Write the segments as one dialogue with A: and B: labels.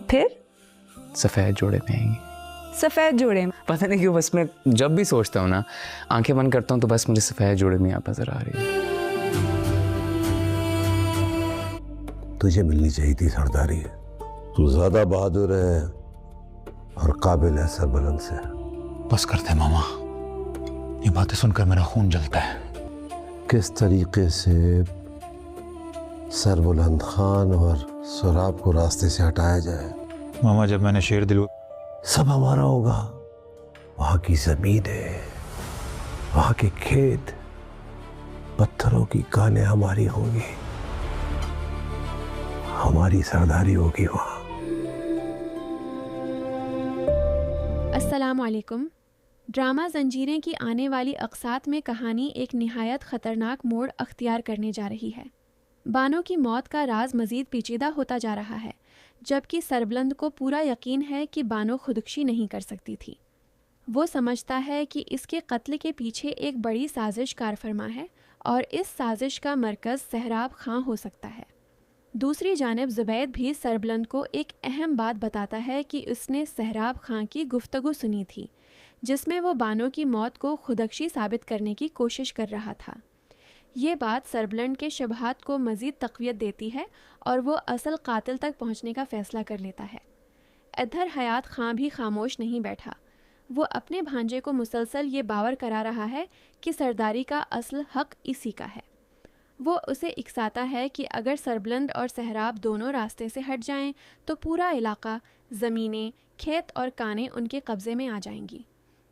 A: پھر
B: سفید جوڑے میں آئیں گے.
A: سفید جوڑے.
B: پتہ نہیں کیوں بس میں جب بھی سوچتا ہوں نا, آنکھیں بند کرتا ہوں تو بس مجھے سفید جوڑے میں آپ نظر آ رہی ہے.
C: تجھے ملنی چاہیے تھی سرداری. تو زیادہ بہادر ہے اور قابل ہے سربلند سے.
D: بس کرتے ہیں ماما, یہ باتیں سن کر میرا خون جلتا ہے.
C: کس طریقے سے سربلند خان اور سراب کو راستے سے ہٹایا جائے.
D: ماما جب میں نے شیر دلو
C: سب ہمارا ہوگا. وہاں کی زمینیں, وہاں کے کھیت, پتھروں کی کانیں ہماری ہوں گی. ہماری سرداری ہوگی وہاں.
E: السلام علیکم. ڈرامہ زنجیریں کی آنے والی اقساط میں کہانی ایک نہایت خطرناک موڑ اختیار کرنے جا رہی ہے. بانو کی موت کا راز مزید پیچیدہ ہوتا جا رہا ہے, جبکہ سربلند کو پورا یقین ہے کہ بانو خودکشی نہیں کر سکتی تھی. وہ سمجھتا ہے کہ اس کے قتل کے پیچھے ایک بڑی سازش کار فرما ہے اور اس سازش کا مرکز سہراب خاں ہو سکتا ہے. دوسری جانب زبید بھی سربلند کو ایک اہم بات بتاتا ہے کہ اس نے سہراب خاں کی گفتگو سنی تھی, جس میں وہ بانو کی موت کو خودکشی ثابت کرنے کی کوشش کر رہا تھا. یہ بات سربلند کے شبہات کو مزید تقویت دیتی ہے اور وہ اصل قاتل تک پہنچنے کا فیصلہ کر لیتا ہے. ادھر حیات خاں بھی خاموش نہیں بیٹھا. وہ اپنے بھانجے کو مسلسل یہ باور کرا رہا ہے کہ سرداری کا اصل حق اسی کا ہے. وہ اسے اکساتا ہے کہ اگر سربلند اور سہراب دونوں راستے سے ہٹ جائیں تو پورا علاقہ, زمینیں, کھیت اور کانیں ان کے قبضے میں آ جائیں گی.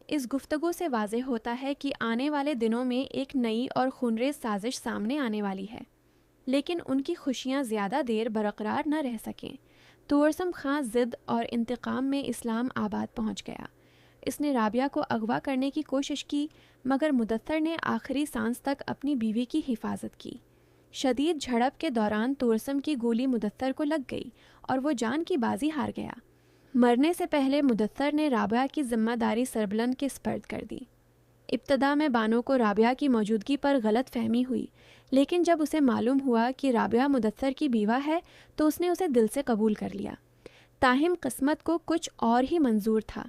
E: اس گفتگو سے واضح ہوتا ہے کہ آنے والے دنوں میں ایک نئی اور خونریز سازش سامنے آنے والی ہے, لیکن ان کی خوشیاں زیادہ دیر برقرار نہ رہ سکیں. توورسم خاں ضد اور انتقام میں اسلام آباد پہنچ گیا. اس نے رابعہ کو اغوا کرنے کی کوشش کی, مگر مدثر نے آخری سانس تک اپنی بیوی کی حفاظت کی. شدید جھڑپ کے دوران توورسم کی گولی مدثر کو لگ گئی اور وہ جان کی بازی ہار گیا. مرنے سے پہلے مدثر نے رابعہ کی ذمہ داری سربلند کے سپرد کر دی. ابتدا میں بانو کو رابعہ کی موجودگی پر غلط فہمی ہوئی, لیکن جب اسے معلوم ہوا کہ رابعہ مدثر کی بیوہ ہے تو اس نے اسے دل سے قبول کر لیا. تاہم قسمت کو کچھ اور ہی منظور تھا.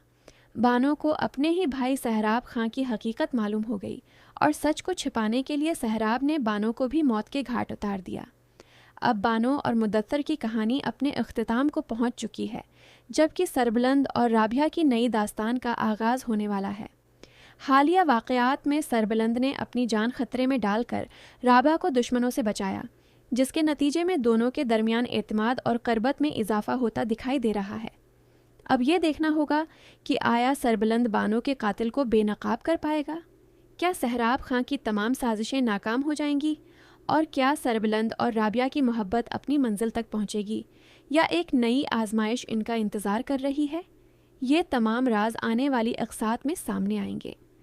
E: بانو کو اپنے ہی بھائی سہراب خاں کی حقیقت معلوم ہو گئی اور سچ کو چھپانے کے لیے سہراب نے بانو کو بھی موت کے گھاٹ اتار دیا. اب بانو اور مدثر کی کہانی اپنے اختتام کو پہنچ چکی ہے, جبکہ سربلند اور رابعہ کی نئی داستان کا آغاز ہونے والا ہے. حالیہ واقعات میں سربلند نے اپنی جان خطرے میں ڈال کر رابعہ کو دشمنوں سے بچایا, جس کے نتیجے میں دونوں کے درمیان اعتماد اور قربت میں اضافہ ہوتا دکھائی دے رہا ہے. اب یہ دیکھنا ہوگا کہ آیا سربلند بانو کے قاتل کو بے نقاب کر پائے گا؟ کیا سہراب خاں کی تمام سازشیں ناکام ہو جائیں گی؟ اور کیا سربلند اور رابعہ کی محبت اپنی منزل تک پہنچے گی, یا ایک نئی آزمائش ان کا انتظار کر رہی ہے؟ یہ تمام راز آنے والی اقساط میں سامنے آئیں گے.